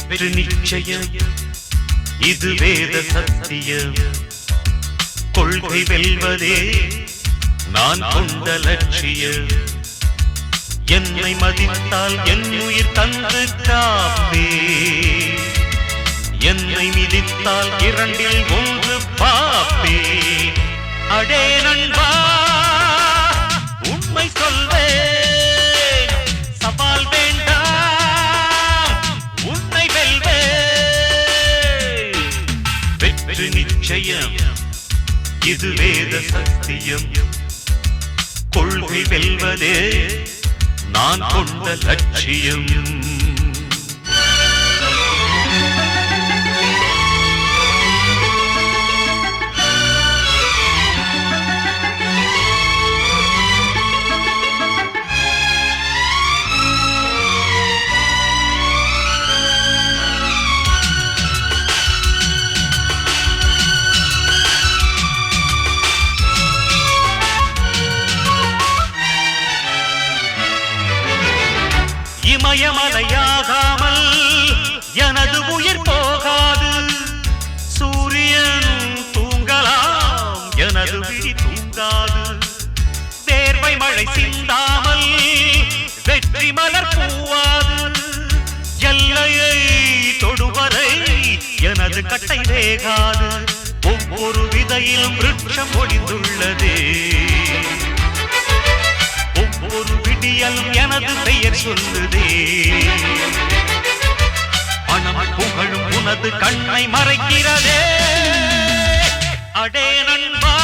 வெற்றி நிச்சயம் இது வேத சத்தியம் கொள்கை வெல்வதே நான் கொண்ட லட்சியம் என்னை மதித்தால் என் உயிர் தந்து காப்பே என்னை மிதித்தால் இரண்டில் ஒன்று பாப்பே அடே நண்பா உண்மை சொல்வேன் சவால் வேண்டாம் உன்னை வெல்வேன் வெற்றி நிச்சயம் இது வேத சத்தியம் கொள்கை வெல்வதே நான் கொண்ட லட்சியம் இமயமலையாகாமல் எனது உயிர் போகாது சூரியன் தூங்கலாம் எனது விழி தூங்காது தேர்வை மழை சிந்தாமல் வெற்றி மலர் பூவாது எல்லையை தொடுவரை எனது கட்டை வேகாது ஒவ்வொரு விதையிலும் விருட்சம் ஒளிந்துள்ளதே ஒவ்வொரு விடியலும் எனது பெயர் சொல்லுதே பணம் புகழும் உனது கண்ணை மறைக்கிறதே அடே நண்பா